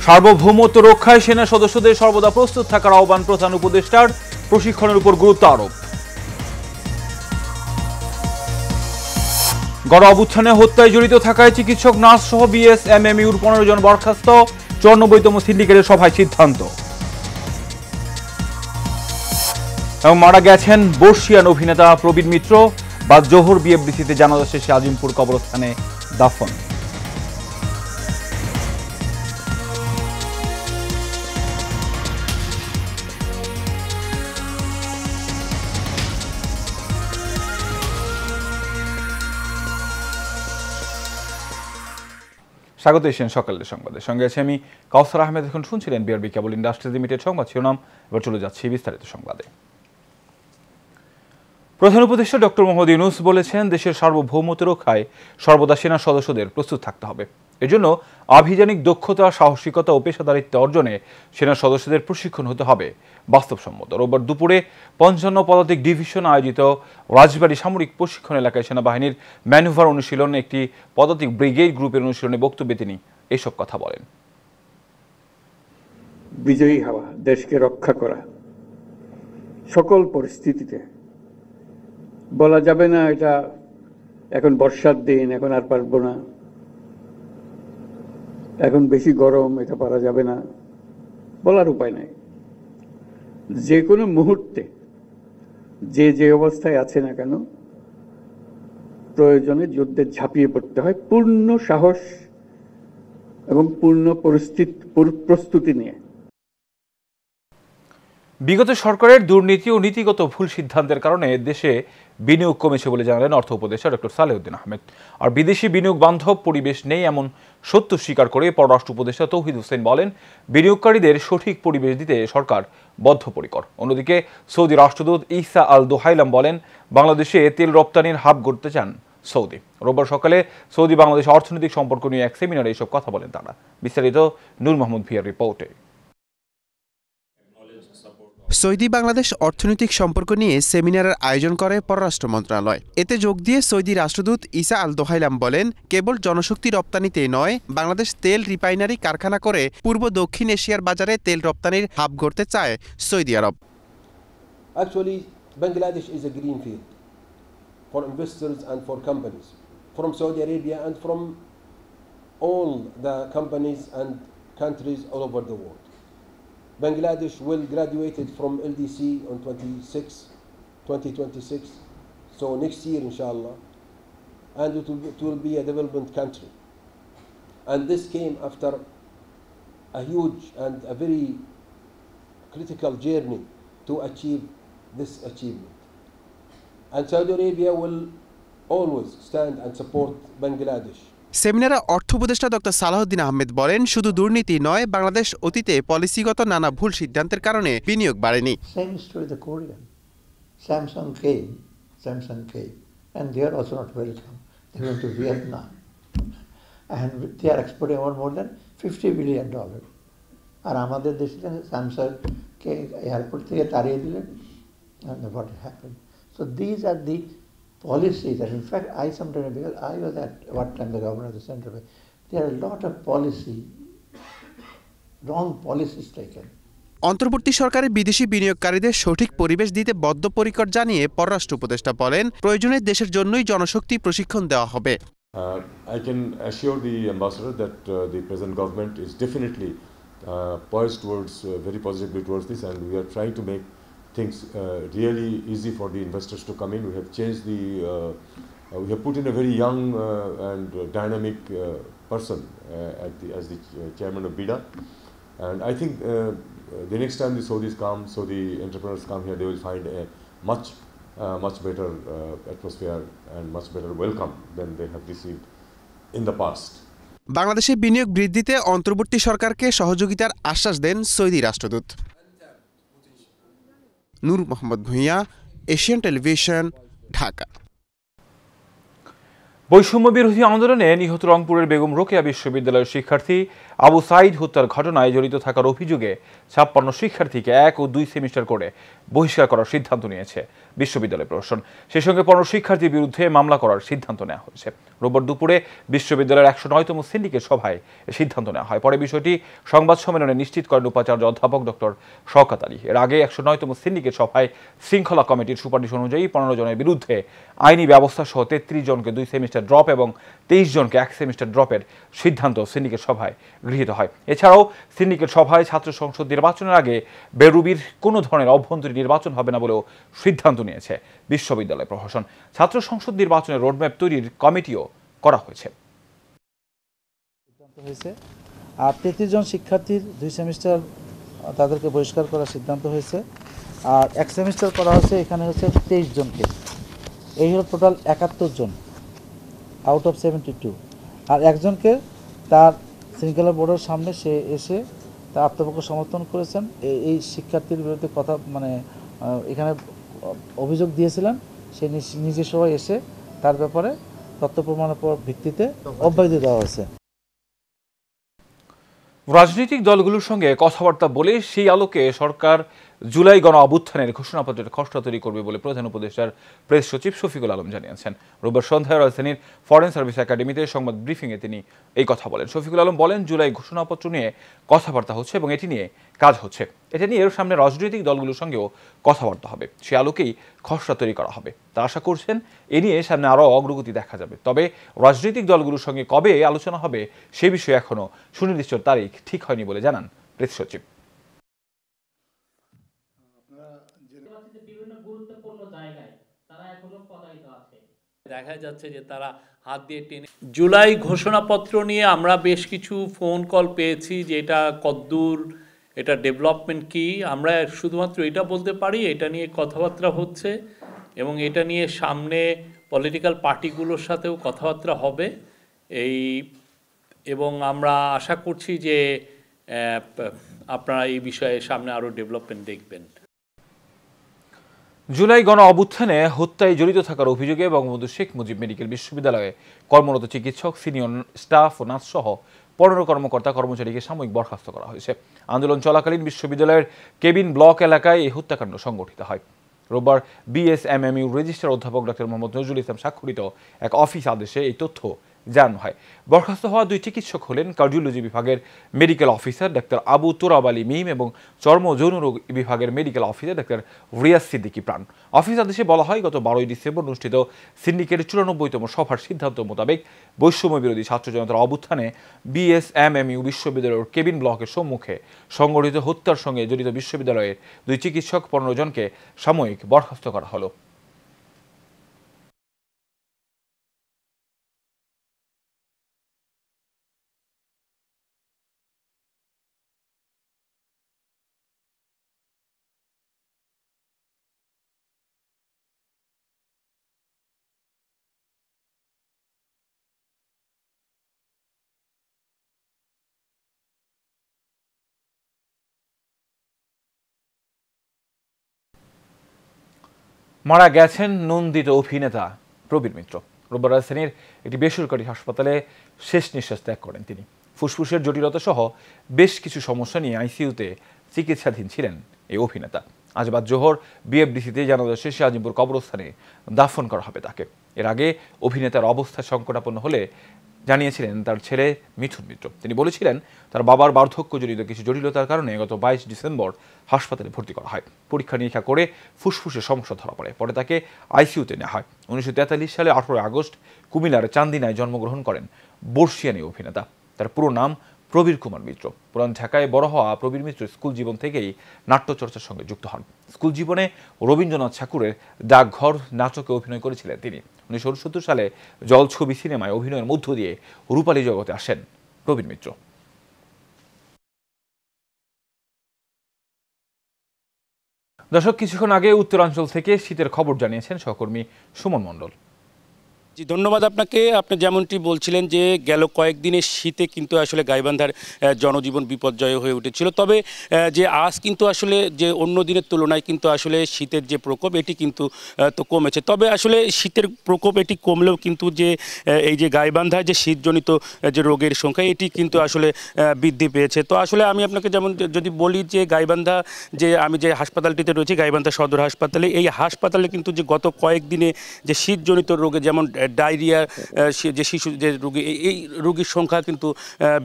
সার্বভৌমত্ব রক্ষায় সেনা সদস্যদের সর্বদা প্রস্তুত থাকার আহ্বান প্রধান উপদেষ্টার, প্রশিক্ষণের উপর গুরুত্ব আরোপ। গণ অভ্যুত্থানে হত্যায় জড়িত থাকায় চিকিৎসক, নার্স সহ বিএসএমএমইউর 15 জন বরখাস্ত, 94তম সিন্ডিকেটের সভায় সিদ্ধান্ত। এবং মারা গেছেন বর্ষিয়ান অভিনেতা প্রবীণ মিত্র, বা জোহর বিএফডিসিতে জানাজা শেষে আজিমপুর কবরস্থানে দাফন। স্বাগত এশিয়ান সকালের সংবাদের সঙ্গে আছে আমি কাউসার আহমেদ। এখন শুনছিলেন বিআরবি কেবল ইন্ডাস্ট্রিজ লিমিটেড সংবাদ শিরোনাম। এবার চলে যাচ্ছি বিস্তারিত সংবাদে। প্রধান উপদেষ্টা ডক্টর মোহাম্মদ ইউনূস বলেছেন, দেশের সার্বভৌমত্ব রক্ষায় সর্বদা সেনা সদস্যদের প্রস্তুত থাকতে হবে। এজন্য আভিযানিক দক্ষতা, সাহসিকতা ও পেশাদারিত্ব অর্জনে সেনা সদস্যদের প্রশিক্ষণ হতে হবে বাস্তবসম্মত। রোববার দুপুরে 55 পদাতিক ডিভিশন আয়োজিত রাজবাড়ী সামরিক প্রশিক্ষণ এলাকায় সেনাবাহিনীর ম্যানুভার অনুশীলনে একটি পদাতিক ব্রিগেড গ্রুপের অনুশীলনে বক্তব্যে তিনি এসব কথা বলেন। বিজয়ী হওয়া, দেশকে রক্ষা করা সকল পরিস্থিতিতে। বলা যাবে না এটা এখন বর্ষার দিন, এখন আর পারবো না, এখন বেশি গরম, এটা পারা যাবে না, বলার উপায় নাই। যে কোনো মুহূর্তে যে অবস্থায় আছে না কেন, প্রয়োজনে যুদ্ধে ঝাঁপিয়ে পড়তে হয় পূর্ণ সাহস এবং পূর্ণ প্রস্তুতি নিয়ে। বিগত সরকারের দুর্নীতি ও নীতিগত ভুল সিদ্ধান্তের কারণে দেশে বিনিয়োগ কমেছে বলে জানালেন অর্থ উপদেষ্টা ডক্টর সালেউদ্দিন আহমেদ। আর বিদেশি বিনিয়োগ বান্ধব পরিবেশ নেই এমন সত্য স্বীকার করে পররাষ্ট্র উপদেষ্টা তৌহিদ হোসেন বলেন, বিনিয়োগকারীদের সঠিক পরিবেশ দিতে সরকার বদ্ধপরিকর। অন্যদিকে সৌদি রাষ্ট্রদূত ঈসা আল দোহাইলাম বলেন, বাংলাদেশে তেল রপ্তানির হাব গড়তে চান সৌদি। রোববার সকালে সৌদি বাংলাদেশ অর্থনৈতিক সম্পর্ক নিয়ে এক সেমিনারে এসব কথা বলেন তারা। বিস্তারিত নূর মাহমুদ ভিয়ার রিপোর্টে। সৌদি বাংলাদেশ অর্থনৈতিক সম্পর্ক নিয়ে সেমিনারের আয়োজন করে পররাষ্ট্র মন্ত্রণালয়। এতে যোগ দিয়ে সৌদি রাষ্ট্রদূত ঈসা আল দোহাইলাম বলেন, কেবল জনশক্তি রপ্তানিতেই নয়, বাংলাদেশ তেল রিফাইনারি কারখানা করে পূর্ব দক্ষিণ এশিয়ার বাজারে তেল রপ্তানির হাব গড়তে চায় Saudi Arab. Actually, Bangladesh is a green field for investors and for companies from Saudi Arabia and from all the companies and countries all over the world. Bangladesh will graduate from LDC on 2026, so next year inshallah, and it will be a development country. And this came after a huge and a very critical journey to achieve this achievement. And Saudi Arabia will always stand and support Bangladesh. সেমিনারে অর্থ উপদেষ্টা doctor Salauddin Ahmed বলেন, শুধু দুর্নীতি নয়, বাংলাদেশ অতীতে পলিসিগত নানা ভুল সিদ্ধান্তের কারণে বিনিয়োগ বাড়েনি। Samsung came and they are also not welcome. They went to Vietnam and they are exporting more than $50 billion. আর আমাদের দেশে স্যামসাং কে এয়ারপোর্ট থেকে তাড়িয়ে দিলেন, and what happened. So these are the policies, and in fact I sometimes, because I was at what time the governor of the central bank, there are a lot of wrong policies taken. অন্তর্বর্তী সরকারের বিদেশি বিনিয়োগকারীদের সঠিক পরিবেশ দিতে বদ্ধপরিকর জানিয়ে পররাষ্ট্র উপদেষ্টা বলেন, প্রয়োজনে দেশের জন্যই জনশক্তি প্রশিক্ষণ দেওয়া হবে। I can assure the ambassador that the present government is definitely poised towards very positively towards this, and we are trying to make things really easy for the investors to come in. We have changed we have put in a very young and dynamic person as the chairman of BIDA, and I think the next time the Saudis come, so the entrepreneurs come here, they will find a much better atmosphere and much better welcome than they have received in the past. বাংলাদেশে বিনিয়োগ বৃদ্ধিতে অন্তর্বর্তী সরকারকে সহযোগিতার আশ্বাস দেন Saudi রাষ্ট্রদূত। নূর Mohammad Bhuiyan, Asian television, Dhaka. বৈষম্য বিরোধী আন্দোলনে নিহত রংপুরের বেগম রোকেয়া বিশ্ববিদ্যালয়ের শিক্ষার্থী আবু সাইদ হত্যার ঘটনায় জড়িত থাকার অভিযোগে 56 শিক্ষার্থীকে 1 ও 2 সেমিস্টার করে বহিষ্কার করার সিদ্ধান্ত নিয়েছে বিশ্ববিদ্যালয় প্রশাসন। সেই সঙ্গে 15 শিক্ষার্থীর বিরুদ্ধে মামলা করার সিদ্ধান্ত নেওয়া হয়েছে। রোববার দুপুরে বিশ্ববিদ্যালয়ের 109তম সিন্ডিকেট সভায় সিদ্ধান্ত নেওয়া হয়। পরে বিষয়টি সংবাদ সম্মেলনে নিশ্চিত করেন উপাচার্য অধ্যাপক ডক্টর শওকত আলী। এর আগে 109তম সিন্ডিকেট সভায় শৃঙ্খলা কমিটির সুপারিশ অনুযায়ী 15 জনের বিরুদ্ধে আইনি ব্যবস্থা সহ 33 জনকে 2 সেমিস্টার ড্রপ এবং 23 জনকে 1 সেমিস্টার ড্রপের সিদ্ধান্ত সিন্ডিকেট সভায় গৃহীত হয়। এছাড়াও সিন্ডিকেট সভায় ছাত্র সংসদ নির্বাচনের আগে বেরুবির কোনো ধরনের অভ্যন্তরীণ নির্বাচন হবে না বলেও সিদ্ধান্ত নিয়েছে বিশ্ববিদ্যালয় প্রশাসন। ছাত্র সংসদ নির্বাচনের রোডম্যাপ তৈরির কমিটিও করা হয়েছে। আর 33 জন শিক্ষার্থীর 2 সেমিস্টার তাদেরকে বহিষ্কার করার সিদ্ধান্ত হয়েছে। আর 1 সেমিস্টার করা হয়েছে, এখানে হচ্ছে 23 জনকে। এই হলো টোটাল 71 জন আউট অফ 72। আর একজনকে তার শৃঙ্খলা বোর্ডের সামনে সে এসে তার আত্মপক্ষ সমর্থন করেছেন। এই শিক্ষার্থীর বিরুদ্ধে কথা এখানে অভিযোগ দিয়েছিলেন, সে নিজে সহ এসে তার ব্যাপারে তথ্য প্রমাণের ভিত্তিতে অব্যাহতি দেওয়া হয়েছে। রাজনৈতিক দলগুলোর সঙ্গে কথাবার্তা বলে সেই আলোকে সরকার জুলাই গণ অভ্যুত্থানের ঘোষণাপত্রের খসড়া তৈরি করবে বলে প্রধান উপদেষ্টার প্রেস সচিব শফিকুল আলম জানিয়েছেন। রোববার সন্ধ্যায় রাজধানীর ফরেন সার্ভিস একাডেমিতে সংবাদ ব্রিফিংয়ে তিনি এই কথা বলেন। শফিকুল আলম বলেন, জুলাই ঘোষণাপত্র নিয়ে কথাবার্তা হচ্ছে এবং এটি নিয়ে কাজ হচ্ছে। এটা নিয়ে এর সামনে রাজনৈতিক দলগুলোর সঙ্গেও কথাবার্তা হবে, সে আলোকেই খসড়া তৈরি করা হবে। তা আশা করছেন এ নিয়ে সামনে আরও অগ্রগতি দেখা যাবে। তবে রাজনৈতিক দলগুলোর সঙ্গে কবে আলোচনা হবে সে বিষয়ে এখনও সুনির্দিষ্ট তারিখ ঠিক হয়নি বলে জানান প্রেস সচিব। দেখা যাচ্ছে যে তারা হাত দিয়ে টেনে। জুলাই ঘোষণাপত্র নিয়ে আমরা বেশ কিছু ফোন কল পেয়েছি যে এটা কদ্দূর, এটা ডেভেলপমেন্ট কি। আমরা শুধুমাত্র এটা বলতে পারি এটা নিয়ে কথাবার্তা হচ্ছে এবং এটা নিয়ে সামনে পলিটিক্যাল পার্টিগুলোর সাথেও কথাবার্তা হবে এবং আমরা আশা করছি যে আপনারা এই বিষয়ে সামনে আরও ডেভেলপমেন্ট দেখবেন। জুলাই গণ অভ্যুত্থানে হত্যায় জড়িত থাকার অভিযোগে বঙ্গবন্ধু শেখ মুজিব মেডিকেল বিশ্ববিদ্যালয়ে কর্মরত চিকিৎসক, সিনিয়র স্টাফ ও নার্স সহ 15 কর্মকর্তা কর্মচারীকে সাময়িক বরখাস্ত করা হয়েছে। আন্দোলন চলাকালীন বিশ্ববিদ্যালয়ের কেবিন ব্লক এলাকায় এই হত্যাকাণ্ড সংঘটিত হয়। রোববার বিএসএমএমইউ রেজিস্ট্রার অধ্যাপক ডক্টর মোহাম্মদ নজরুল ইসলাম স্বাক্ষরিত এক অফিস আদেশে এই তথ্য জানানো হয়। বরখাস্ত হওয়া 2 চিকিৎসক হলেন কার্ডিওলজি বিভাগের medical officer doctor Abu Torab Ali Mim এবং চর্ম যৌন রোগ বিভাগের medical officer doctor Riaz Siddiqui Pran. Office আদেশে বলা হয়, গত 12 ডিসেম্বর অনুষ্ঠিত সিন্ডিকেটের 94তম সভার সিদ্ধান্ত মোতাবেক বৈষম্য বিরোধী ছাত্র জনতার অভ্যুত্থানে বিএসএমএমইউ বিশ্ববিদ্যালয়ের কেবিন ব্লকের সম্মুখে সংগঠিত হত্যার সঙ্গে জড়িত বিশ্ববিদ্যালয়ের 2 চিকিৎসক 15 জনকে সাময়িক বরখাস্ত করা হলো। মারা গেছেন নন্দিত অভিনেতা প্রবীর মিত্র। রোববার রাজধানীর একটি বেসরকারি হাসপাতালে শেষ নিঃশ্বাস ত্যাগ করেন তিনি। ফুসফুসের জটিলতা সহ বেশ কিছু সমস্যা নিয়ে আইসিইউতে চিকিৎসাধীন ছিলেন এই অভিনেতা। আজ বাদ জোহর বিএফডিসিতে জানাজা শেষে আজিমপুর কবরস্থানে দাফন করা হবে তাকে। এর আগে অভিনেতার অবস্থা সংকটাপন্ন হলে জানিয়েছিলেন তার ছেলে মিঠুন মিত্র। তিনি বলেছিলেন, তার বাবার বার্ধক্যজনিত কিছু জটিলতার কারণে গত 22 ডিসেম্বর হাসপাতালে ভর্তি করা হয়। পরীক্ষা নিরীক্ষা করে ফুসফুসের সমস্যা ধরা পড়ে। পরে তাকে আইসিইউতে নেওয়া হয়। 1943 সালে 18 আগস্ট কুমিল্লার চান্দিনায় জন্মগ্রহণ করেন বর্ষিয়ান এই অভিনেতা। তার পুরো নাম প্রবীর কুমার মিত্র। পুরান ঢাকায় বড় হওয়া প্রবীর মিত্র স্কুল জীবন থেকেই নাট্যচর্চার সঙ্গে যুক্ত হন। স্কুল জীবনে রবীন্দ্রনাথ ঠাকুরের ডাকঘর নাটকে অভিনয় করেছিলেন তিনি। 1969 সালে জলছবি সিনেমায় অভিনয়ের মধ্য দিয়ে রূপালী জগতে আসেন প্রবীর মিত্র। দর্শক, কিছুক্ষণ আগে উত্তরাঞ্চল থেকে শীতের খবর জানিয়েছেন সহকর্মী সুমন মণ্ডল। জি ধন্যবাদ আপনাকে। আপনি যেমনটি বলছিলেন যে গেল কয়েকদিনের শীতে কিন্তু আসলে গাইবান্ধার জনজীবন বিপর্যয় হয়ে উঠেছিল, তবে যে আজ কিন্তু আসলে যে অন্য দিনের তুলনায় কিন্তু আসলে শীতের যে প্রকোপ এটি কিন্তু তো কমেছে। তবে আসলে শীতের প্রকোপ এটি কমলেও কিন্তু যে এই যে গাইবান্ধায় যে শীতজনিত যে রোগের সংখ্যা এটি কিন্তু আসলে বৃদ্ধি পেয়েছে। তো আসলে আমি আপনাকে যেমন যদি বলি যে গাইবান্ধা যে আমি যে হাসপাতালটিতে রয়েছি গাইবান্ধা সদর হাসপাতালে, এই হাসপাতালে কিন্তু যে গত কয়েকদিনে যে শীতজনিত রোগে যেমন ডায়রিয়া যে শিশু যে রোগী এই রোগীর সংখ্যা কিন্তু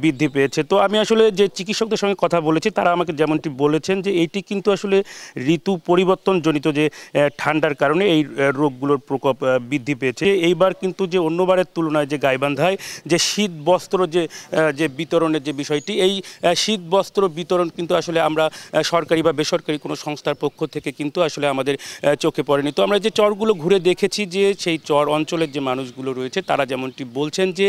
বৃদ্ধি পেয়েছে। তো আমি আসলে যে চিকিৎসকদের সঙ্গে কথা বলেছি তারা আমাকে যেমনটি বলেছেন যে এইটি কিন্তু আসলে ঋতু পরিবর্তনজনিত যে ঠান্ডার কারণে এই রোগগুলোর প্রকোপ বৃদ্ধি পেয়েছে। এইবার কিন্তু যে অন্যবারের তুলনায় যে গাইবান্ধায় যে শীত বস্ত্র যে বিতরণের যে বিষয়টি, এই শীত বস্ত্র বিতরণ কিন্তু আসলে আমরা সরকারি বা বেসরকারি কোনো সংস্থার পক্ষ থেকে কিন্তু আসলে আমাদের চোখে পড়েনি। তো আমরা যে চরগুলো ঘুরে দেখেছি যে সেই চর অঞ্চলের যে মানুষগুলো রয়েছে তারা যেমনটি বলছেন যে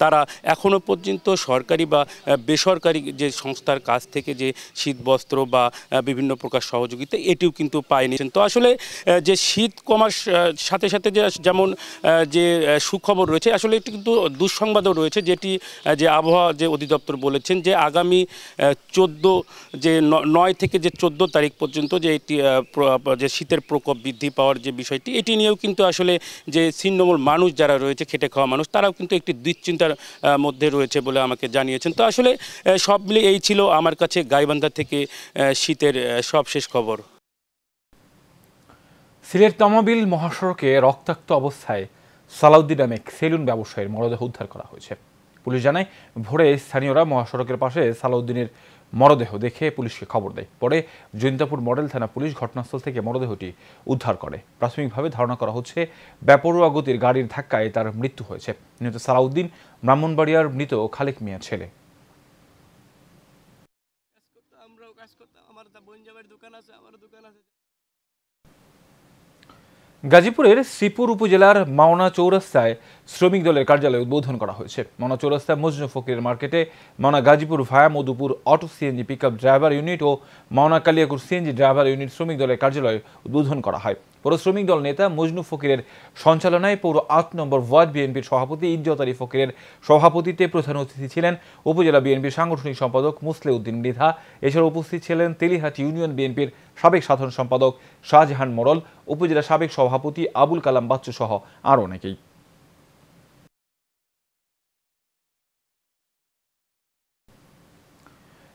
তারা এখনও পর্যন্ত সরকারি বা বেসরকারি যে সংস্থার কাছ থেকে যে শীত বস্ত্র বা বিভিন্ন প্রকার সহযোগিতা এটিও কিন্তু পায়নি। তো আসলে যে শীত কমার সাথে সাথে যেমন যে সুখবর রয়েছে আসলে একটি কিন্তু দুঃসংবাদও রয়েছে, যেটি যে আবহাওয়া যে অধিদপ্তর বলেছেন যে আগামী 9 থেকে যে 14 তারিখ পর্যন্ত যে এটি যে শীতের প্রকোপ বৃদ্ধি পাওয়ার যে বিষয়টি এটি নিয়েও কিন্তু আসলে যে ছিন্নমূল মানুষ যারা রয়েছে খেটে খাওয়া মানুষ তারাও কিন্তু একটি দুশ্চিন্তার মধ্যে রয়েছে বলে আমাকে জানিয়েছেন। তো আসলে সব মিলে এই ছিল আমার কাছে গাইবান্ধা থেকে শীতের সবশেষ খবর। সিলেট তমাবিল মহাসড়কে রক্তাক্ত অবস্থায় সালাউদ্দিন নামে সেলুন ব্যবসায়ীর মরদেহ উদ্ধার করা হয়েছে। পুলিশ জানায় ভোরে স্থানীয়রা মহাসড়কের পাশে সালাউদ্দিনের মরদেহ দেখে পুলিশকে খবর দেয়। পরে জৈন্তাপুর মডেল থানা পুলিশ ঘটনাস্থল থেকে মরদেহটি উদ্ধার করে। প্রাথমিকভাবে ধারণা করা হচ্ছে বেপরোয়া গতির গাড়ির ধাক্কায় তার মৃত্যু হয়েছে। নিহত সালাউদ্দিন ব্রাহ্মণবাড়িয়ার মৃত খালেক মিয়ার ছেলে। গাজীপুরের শ্রীপুর উপজেলার মাওনা চৌরাস্তায় শ্রমিক দলের কার্যালয় উদ্বোধন করা হয়েছে। মাওনা চৌরাস্তায় মজনু ফকিরের মার্কেটে Mawna Gazipur via Madhupur auto CNG pickup driver unit ও Mawna Kaliakair CNG driver unit শ্রমিক দলের কার্যালয় উদ্বোধন করা হয়। পৌর শ্রমিক দল নেতা মজনু ফকিরের সঞ্চালনায় পৌর ৮ নম্বর ওয়ার্ড বিএনপির সভাপতি ইজ্জত আলী ফকিরের সভাপতিত্বে প্রধান অতিথি ছিলেন উপজেলা বিএনপির সাংগঠনিক সম্পাদক মুসলে উদ্দিন মৃধা। এছাড়া উপস্থিত ছিলেন তেলিহাটি ইউনিয়ন বিএনপির সাবেক সাধারণ সম্পাদক শাহজাহান মোড়ল, উপজেলা সাবেক সভাপতি আবুল কালাম বাচ্চু সহ আরও অনেকেই।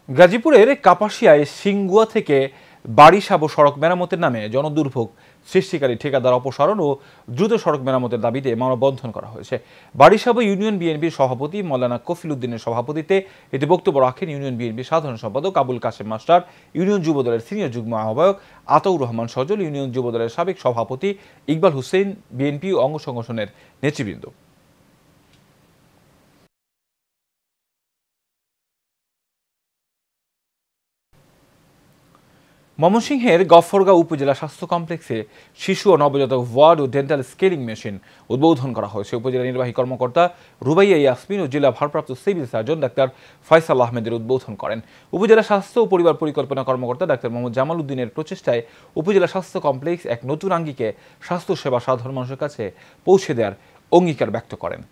গাজীপুরের কাপাসিয়ায় সিংগুয়া থেকে বাড়িসাবো সড়ক মেরামতের নামে জনদুর্ভোগ সৃষ্টিকারী ঠিকাদার অপসারণ ও দ্রুত সড়ক মেরামতের দাবিতে মানববন্ধন করা হয়েছে। বাড়িসাবো ইউনিয়ন বিএনপির সভাপতি মৌলানা কফিল উদ্দিনের সভাপতিত্বে এতে বক্তব্য রাখেন ইউনিয়ন বিএনপির সাধারণ সম্পাদক আবুল কাশেম মাস্টার, ইউনিয়ন যুবদলের সিনিয়র যুগ্ম আহ্বায়ক আতাউর রহমান সজল, ইউনিয়ন যুবদলের সাবেক সভাপতি ইকবাল হুসেন, বিএনপি অঙ্গ সংগঠনের নেতৃবৃন্দ। ময়মনসিংহের গফরগাঁও উপজেলা স্বাস্থ্য কমপ্লেক্সে শিশু ও নবজাতক ওয়ার্ড ও ডেন্টাল স্কেলিং মেশিন উদ্বোধন করা হয়েছে। উপজেলা নির্বাহী কর্মকর্তা রুবাইয়া ইয়াসমিন ও জেলা ভারপ্রাপ্ত সিভিল সার্জন ডাক্তার ফয়সাল আহমেদের উদ্বোধন করেন। উপজেলা স্বাস্থ্য ও পরিবার পরিকল্পনা কর্মকর্তা ডাক্তার মোহাম্মদ জামাল উদ্দিনের প্রচেষ্টায় উপজেলা স্বাস্থ্য কমপ্লেক্স এক নতুন আঙ্গিকে স্বাস্থ্যসেবা সাধারণ মানুষের কাছে পৌঁছে দেওয়ার অঙ্গীকার ব্যক্ত করেন।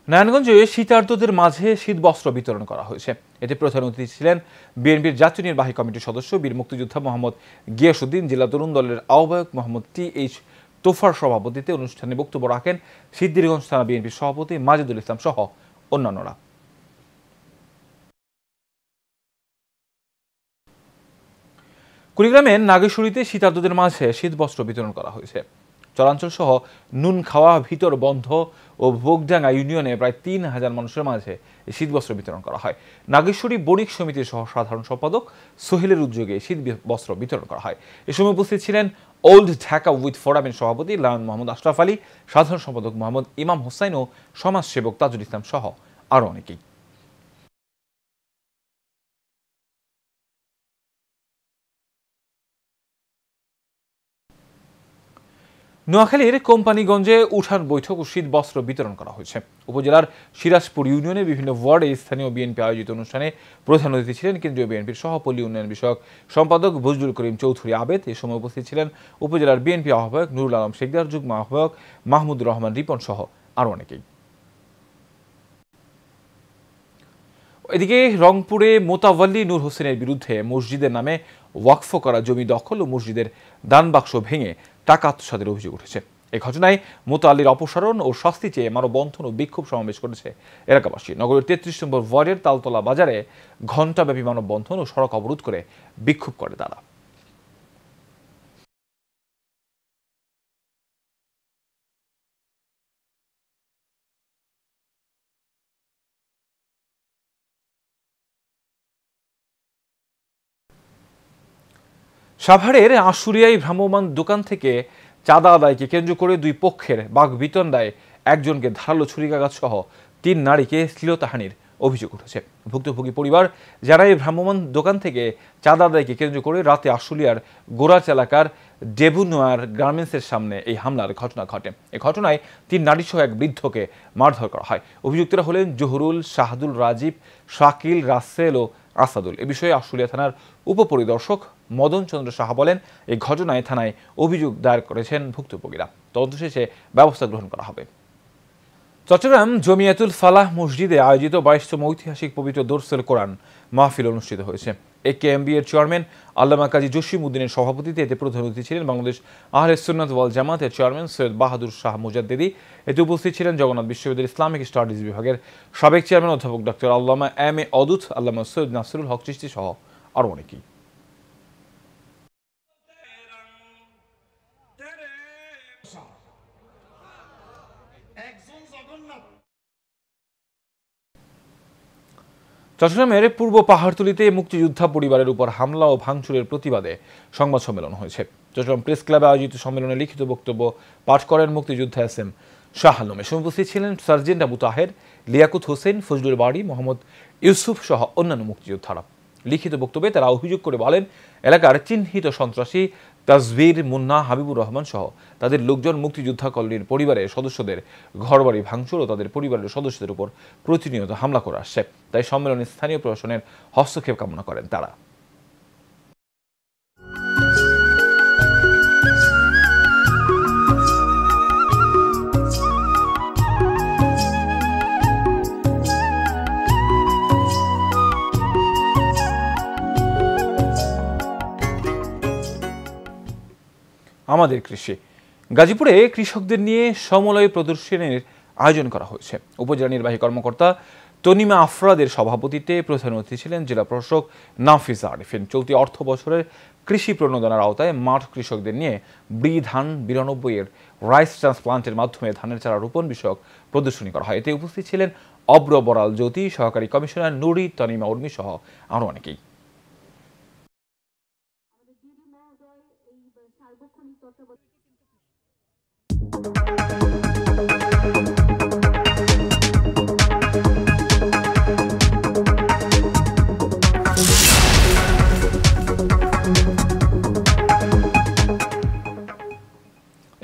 নারায়ণগঞ্জে শীতার্তদের মাঝে শীতবস্ত্র বিতরণ করা হয়েছে। এতে প্রধান অতিথি ছিলেন বিএনপির জাতীয় নির্বাহী কমিটির সদস্য বীর মুক্তিযোদ্ধা মোহাম্মদ গিয়াসউদ্দিন, জেলা তরুণ দলের আহ্বায়ক মোহাম্মদ টি.এইচ. তোফার সভাপতিত্বে অনুষ্ঠানে বক্তব্য রাখেন সিদ্ধিরগঞ্জ থানা বিএনপির সভাপতি মাজেদুল ইসলাম সহ অন্যান্যরা। কুড়িগ্রামের নাগেশ্বরীতে শীতার্তদের মাঝে শীতবস্ত্র বিতরণ করা হয়েছে। চরাঞ্চল সহ নুন খাওয়া, ভিতর বন্ধ ও ভোগডাঙ্গা ইউনিয়নে প্রায় ৩,০০০ মানুষের মাঝে এই শীতবস্ত্র বিতরণ করা হয়। নাগেশ্বরী বণিক সমিতির সহ সাধারণ সম্পাদক সোহেলের উদ্যোগে শীত বস্ত্র বিতরণ করা হয়। এ সময় উপস্থিত ছিলেন ওল্ড ঢাকা উইথ ফোরামের সভাপতি লায়ন মোহাম্মদ আশরাফ আলী, সাধারণ সম্পাদক মোহাম্মদ ইমাম হোসাইন ও সমাজসেবক তাজুল ইসলাম সহ আরও অনেকেই। নোয়াখালীর কোম্পানিগঞ্জে উঠান বৈঠক ও শীত বস্ত্র বিতরণ করা হয়েছে। উপজেলার সিরাজপুর ইউনিয়নের বিভিন্ন ওয়ার্ডে স্থানীয় বিএনপি আয়োজিত অনুষ্ঠানে প্রধান অতিথি ছিলেন কেন্দ্রীয় বিএনপির সহপল্লী উন্নয়ন বিষয়ক সম্পাদক বজলুল করিম চৌধুরী আবেদ। এ সময় উপস্থিত ছিলেন উপজেলার বিএনপি আহ্বায়ক নুরুল আলম শেখদার, যুগ্ম আহ্বায়ক মাহমুদুর রহমান রিপন সহ আরও অনেকেই। এদিকে রংপুরে মোতাওয়াল্লি নূর হোসেনের বিরুদ্ধে মসজিদের নামে ওয়াকফ করা জমি দখল ও মসজিদের দান বাক্স ভেঙে টাকা আত্মসাতের অভিযোগ উঠেছে। এই ঘটনায় মোতাওয়াল্লির অপসারণ ও শাস্তি চেয়ে মানববন্ধন ও বিক্ষোভ সমাবেশ করেছে এলাকাবাসী। নগরের 33 নম্বর ওয়ার্ডের তালতলা বাজারে ঘণ্টাব্যাপী মানববন্ধন ও সড়ক অবরোধ করে বিক্ষোভ করে তারা। সাভারের আশুলিয়ায় ভ্রাম্যমাণ দোকান থেকে চাঁদা আদায়কে কেন্দ্র করে দুই পক্ষের বাকবিতণ্ডায় একজনকে ধারালো ছুরিকাঘাত সহ 3 নারীকে শ্লীলতাহানির অভিযোগ উঠেছে। ভুক্তভোগী পরিবার জানায় ভ্রাম্যমাণ দোকান থেকে চাঁদা আদায়কে কেন্দ্র করে রাতে আশুলিয়ার গোরাচ এলাকার ডেবুনোয়ার গার্মেন্টসের সামনে এই হামলার ঘটনা ঘটে। এই ঘটনায় 3 নারী সহ এক বৃদ্ধকে মারধর করা হয়। অভিযুক্তরা হলেন জহুরুল, শাহাদুল, রাজীব, শাকিল, রাসেল ও আসাদুল। এ বিষয়ে আশুলিয়া থানার উপপরিদর্শক মদন চন্দ্র সাহা বলেন, এই ঘটনায় থানায় অভিযোগ দায়ের করেছেন ভুক্তভোগীরা। তদন্ত শেষে ব্যবস্থা গ্রহণ করা হবে। চট্টগ্রাম জমিয়াতুল ফালাহ মসজিদে আয়োজিত 22তম ঐতিহাসিক পবিত্র দরসুল কোরআন মাহফিল অনুষ্ঠিত হয়েছে। একেএমবি এর চেয়ারম্যান আল্লামা কাজী জসিম উদ্দিনের সভাপতিত্বে এতে প্রধান অতিথি ছিলেন বাংলাদেশ আহলে সুন্নাত ওয়াল জামাতের চেয়ারম্যান সৈয়দ বাহাদুর শাহ মুজাদ্দিদি। এতে উপস্থিত ছিলেন জগন্নাথ বিশ্ববিদ্যালয়ের ইসলামিক স্টাডিজ বিভাগের সাবেক চেয়ারম্যান অধ্যাপক ডক্টর আল্লামা এম এ অদুত, আল্লামা সৈয়দ নাসিরুল হক চিশতি সহ আরও অনেকেই। চট্টগ্রামের পূর্ব পাহাড়তলীতে মুক্তিযোদ্ধা পরিবারের উপর হামলা ও ভাঙচুরের প্রতিবাদে সংবাদ সম্মেলন হয়েছে। চট্টগ্রাম প্রেস ক্লাবে আয়োজিত সম্মেলনে লিখিত বক্তব্য পাঠ করেন মুক্তিযোদ্ধা এস এম শাহ আলম। এ সময় উপস্থিত ছিলেন সার্জেন্ট আবু তাহের, লিয়াকুত হোসেন, ফজলুল বাড়ি, মোহাম্মদ ইউসুফ সহ অন্যান্য মুক্তিযোদ্ধারা। লিখিত বক্তব্যে তারা অভিযোগ করে বলেন, এলাকার চিহ্নিত সন্ত্রাসী তাজভির, মুন্না, হাবিবুর রহমান সহ তাদের লোকজন মুক্তিযোদ্ধা কলোনির পরিবারের সদস্যদের ঘরবাড়ি ভাঙচুর ও তাদের পরিবারের সদস্যদের উপর প্রতিনিয়ত হামলা করে আসছে। তাই সম্মেলনে স্থানীয় প্রশাসনের হস্তক্ষেপ কামনা করেন তারা। আমাদের কৃষি। গাজীপুরে কৃষকদের নিয়ে সমলয় প্রদর্শনীর আয়োজন করা হয়েছে। উপজেলা নির্বাহী কর্মকর্তা তনিমা আফরাদের সভাপতিত্বে প্রধান অতিথি ছিলেন জেলা প্রশাসক নাফিজা আরিফিন। চলতি অর্থ বছরের কৃষি প্রণোদনার আওতায় মাঠ কৃষকদের নিয়ে বি ধান 92 এর রাইস ট্রান্সপ্লান্টের মাধ্যমে ধানের চারা রোপণ বিষয়ক প্রদর্শনী করা হয়। এতে উপস্থিত ছিলেন অব্র বরাল জ্যোতি, সহকারী কমিশনার নুরি, তনিমা উর্মি সহ আরও অনেকেই।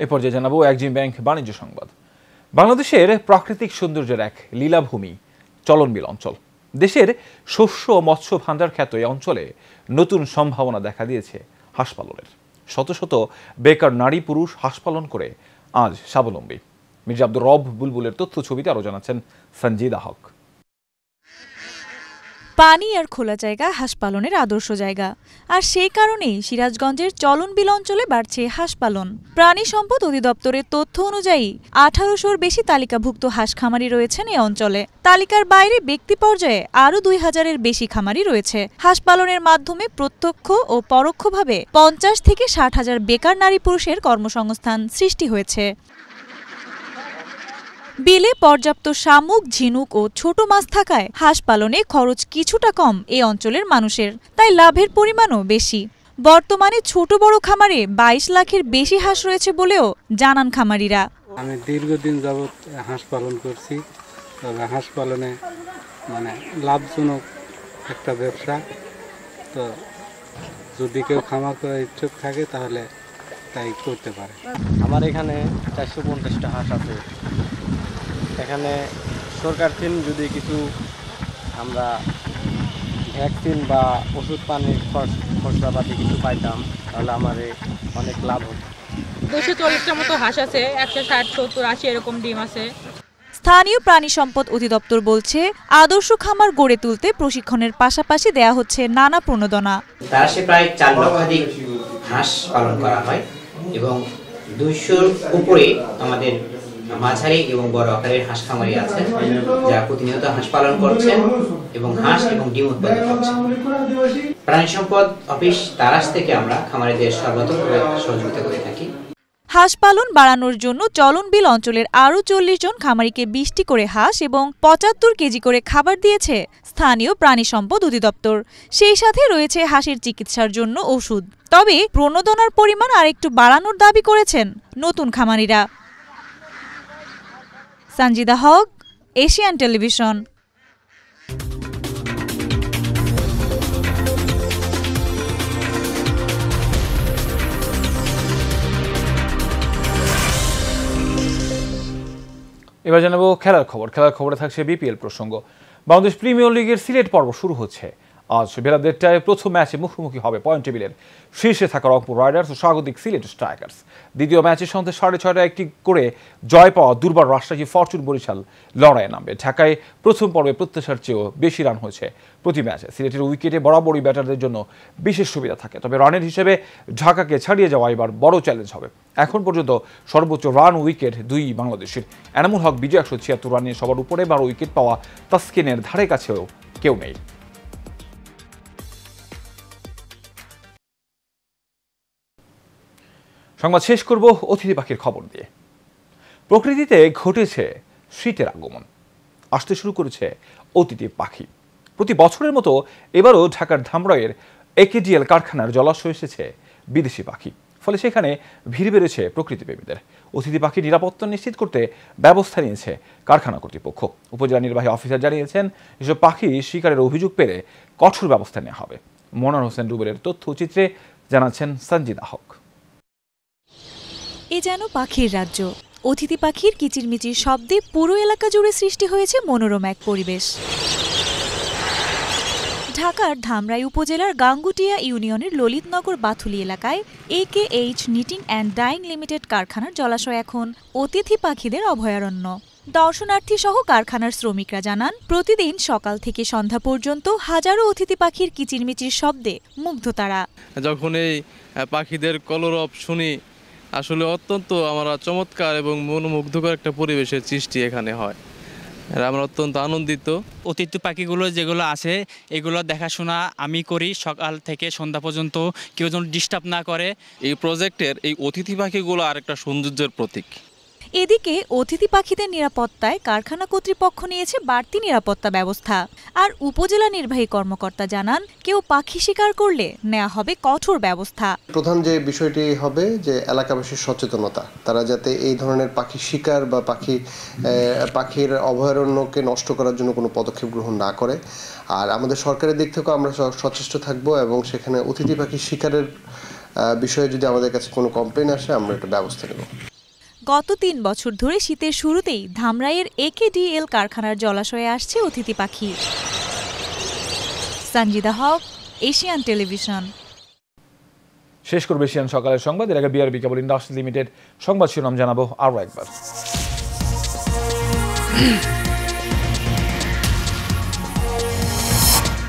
এ পর্যায়ে জানাবো এক্সিম ব্যাংক বাণিজ্য সংবাদ। বাংলাদেশের প্রাকৃতিক সৌন্দর্যের এক লীলাভূমি চলনবিল অঞ্চল। দেশের শস্য ও মৎস্য ভাণ্ডার খ্যাত এই অঞ্চলে নতুন সম্ভাবনা দেখা দিয়েছে হাঁস পালনের। শত শত বেকার নারী পুরুষ হাঁস পালন করে আজ স্বাবলম্বী। মির্জা আব্দুর রব বুলবুলের তথ্য ছবিতে আরও জানাচ্ছেন সঞ্জিদা হক। পানি আর খোলা জায়গা হাঁস পালনের আদর্শ জায়গা, আর সেই কারণেই সিরাজগঞ্জের চলনবিল অঞ্চলে বাড়ছে হাঁস পালন। প্রাণী সম্পদ অধিদপ্তরের তথ্য অনুযায়ী 1800-র বেশি তালিকাভুক্ত হাঁস খামারি রয়েছেন এই অঞ্চলে। তালিকার বাইরে ব্যক্তি পর্যায়ে আরও 2000-এর বেশি খামারি রয়েছে। হাঁস পালনের মাধ্যমে প্রত্যক্ষ ও পরোক্ষভাবে 50 থেকে 60,000 বেকার নারী পুরুষের কর্মসংস্থান সৃষ্টি হয়েছে। বিলে পর্যাপ্ত শামুক, ঝিনুক ও ছোট মাছ থাকায় হাঁস পালনে খরচ কিছুটা কম এই অঞ্চলের মানুষের, তাই লাভের পরিমাণও বেশি। বর্তমানে ছোট বড় খামারে 22 লাখের বেশি হাঁস রয়েছে বলেও জানান খামারিরা। আমি দীর্ঘদিন যাবৎ হাঁস পালন করছি, তবে হাঁস পালনে লাভজনক একটা ব্যবসা। তো যদি কেউ খামার করার ইচ্ছুক থাকে তাহলে তাই করতে পারে। আমার এখানে 450টা হাঁস আছে। এখানে সরকার থেকে যদি কিছু আমরা ভ্যাকসিন বা ওষুধ পানির খরচাপাতি কিছু পাইতাম তাহলে আমার অনেক লাভ হতো। 240টার মতো হাঁস আছে, 160, 70, 80 এরকম ডিম আছে। স্থানীয় প্রাণী সম্পদ অধিদপ্তর বলছে আদর্শ খামার গড়ে তুলতে প্রশিক্ষণের পাশাপাশি দেয়া হচ্ছে নানা প্রণোদনা। তার সে প্রায় 4 লক্ষাধিক হাঁস পালন করা হয় এবং 200-র উপরে আমাদের মাঝারি এবং বড় আকারের হাঁস খামারি আছে যারা প্রতিনিয়ত হাঁস পালন করছেন এবং হাঁস এবং ডিম উৎপাদন করছেন। প্রাণী সম্পদ অফিস তারাস থেকে আমরা খামারিদের সর্বাত্মকভাবে সহযোগিতা করে থাকি। হাঁস পালন বাড়ানোর জন্য চলনবিল অঞ্চলের আরও 40 জন খামারিকে 20টি করে হাঁস এবং 75 কেজি করে খাবার দিয়েছে স্থানীয় প্রাণী সম্পদ অধিদপ্তর। সেই সাথে রয়েছে হাঁসের চিকিৎসার জন্য ওষুধ। তবে প্রণোদনার পরিমাণ আরেকটু বাড়ানোর দাবি করেছেন নতুন খামারিরা। সঞ্জিদা হক, এশিয়ান টেলিভিশন। এবার জানাবো খেলার খবর। খেলার খবরে থাকছে বিপিএল প্রসঙ্গ। বাংলাদেশ প্রিমিয়ার লিগের সিলেট পর্ব শুরু হচ্ছে। আজ বেলা 1:30টায় প্রথম ম্যাচে মুখোমুখি হবে পয়েন্ট টেবিলের শীর্ষে থাকা রংপুর রাইডার্স ও স্বাগতিক সিলেট স্ট্রাইকার্স। দ্বিতীয় ম্যাচে সন্ধ্যা 6:30টায় একটি করে জয় পাওয়া দুর্বার রাজশাহী ফরচুন বরিশাল লড়াইয়ে নামবে। ঢাকায় প্রথম পর্বে প্রত্যাশার চেয়েও বেশি রান হয়েছে প্রতি ম্যাচে। সিলেটের উইকেটে বরাবরই ব্যাটারদের জন্য বিশেষ সুবিধা থাকে, তবে রানের হিসেবে ঢাকাকে ছাড়িয়ে যাওয়া এবার বড় চ্যালেঞ্জ হবে। এখন পর্যন্ত সর্বোচ্চ রান উইকেট 2 বাংলাদেশের। এনামুল হক বিজয় 176 রান নিয়ে সবার উপরে, 12 উইকেট পাওয়া তাসকিনের ধারে কাছেও কেউ নেই। সংবাদ শেষ করব অতিথি পাখির খবর দিয়ে। প্রকৃতিতে ঘটেছে শীতের আগমন, আসতে শুরু করেছে অতিথি পাখি। প্রতি বছরের মতো এবারও ঢাকার ধামরাইয়ের একেডিএল কারখানার জলাশয়ে এসেছে বিদেশি পাখি। ফলে সেখানে ভিড় বেড়েছে প্রকৃতিপ্রেমীদের। অতিথি পাখির নিরাপত্তা নিশ্চিত করতে ব্যবস্থা নিয়েছে কারখানা কর্তৃপক্ষ। উপজেলা নির্বাহী অফিসার জানিয়েছেন, এসব পাখি শিকারের অভিযোগ পেলে কঠোর ব্যবস্থা নেওয়া হবে। মনোয়ার হোসেন রুবেলের তথ্যচিত্রে জানাচ্ছেন সঞ্জিদা হক। এ যেন পাখির রাজ্য। অতিথি পাখির কিচিরমিচির শব্দে পুরো এলাকা জুড়ে সৃষ্টি হয়েছে মনোরম এক পরিবেশ। ঢাকার ধামরাই উপজেলার গাঙ্গুটিয়া ইউনিয়নের ললিতনগর বাথুলি এলাকায় AKH knitting and dyeing limited কারখানার জলাশয় এখন অতিথি পাখিদের অভয়ারণ্য। দর্শনার্থী সহ কারখানার শ্রমিকরা জানান, প্রতিদিন সকাল থেকে সন্ধ্যা পর্যন্ত হাজারো অতিথি পাখির কিচিরমিচির শব্দে মুগ্ধ তারা। যখন এই পাখিদের কলরব শুনি, আসলে অত্যন্ত আমরা চমৎকার এবং মনোমুগ্ধকর একটা পরিবেশের সৃষ্টি এখানে হয়। আমরা অত্যন্ত আনন্দিত। অতিথি পাখিগুলো যেগুলো আছে এগুলো দেখাশোনা আমি করি সকাল থেকে সন্ধ্যা পর্যন্ত, কেউ যেন ডিস্টার্ব না করে। এই প্রজেক্টের এই অতিথি পাখিগুলো আরেকটা সৌন্দর্যের প্রতীক। এদিকে অতিথি পাখিদের নিরাপত্তায় কারখানা কর্তৃপক্ষ নিয়েছে বাড়তি নিরাপত্তা ব্যবস্থা। আর উপজেলা নির্বাহী কর্মকর্তা জানান, কেউ পাখি শিকার করলে নেওয়া হবে কঠোর ব্যবস্থা। প্রধান যে বিষয়টি হবে যে এলাকাবাসীর সচেতনতা, তারা যাতে এই ধরনের পাখি শিকার বা পাখির অভয়ারণ্যকে নষ্ট করার জন্য কোনো পদক্ষেপ গ্রহণ না করে। আর আমাদের সরকারের দিক থেকেও আমরা সচেষ্ট থাকবো এবং সেখানে অতিথি পাখি শিকারের বিষয়ে যদি আমাদের কাছে কোনো কমপ্লেন আসে আমরা একটা ব্যবস্থা নেব। গত 3 বছর ধরে শীতের শুরুতেই ধামরাইয়ের AKDL কারখানার জলাশয়ে আসছে অতিথি পাখি। সঞ্জিদা হক, এশিয়ান টেলিভিশন। শেষ করবে এশিয়ান সকালের সংবাদ। এর আগে বিআরবি কেবল ইন্ডাস্ট্রি লিমিটেড সংবাদ শিরোনাম জানাবো আরও একবার।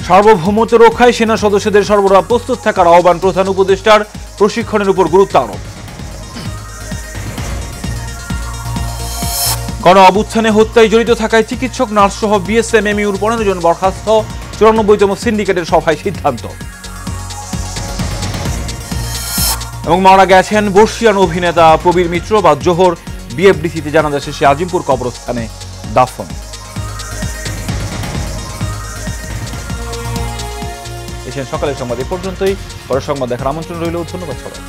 সার্বভৌমত্ব রক্ষায় সেনা সদস্যদের সর্বদা প্রস্তুত থাকার আহ্বান প্রধান উপদেষ্টার। প্রশিক্ষণের উপর গুরুত্ব আরোপ। গণ অভ্যুত্থানে হত্যায় জড়িত থাকায় চিকিৎসক, নার্স সহ বিএসএমএমইউর 15 জন বরখাস্ত। 94তম সিন্ডিকেটের সভায় সিদ্ধান্ত। এবং মারা গেছেন বর্ষিয়ান অভিনেতা প্রবীর মিত্র বা জোহর। বিএফডিসিতে জানাজা শেষে আজিমপুর কবরস্থানে দাফন। এশিয়ান সকালের সংবাদ এ পর্যন্তই। পরের সংবাদ দেখার আমন্ত্রণ রইল। ধন্যবাদ সবাই।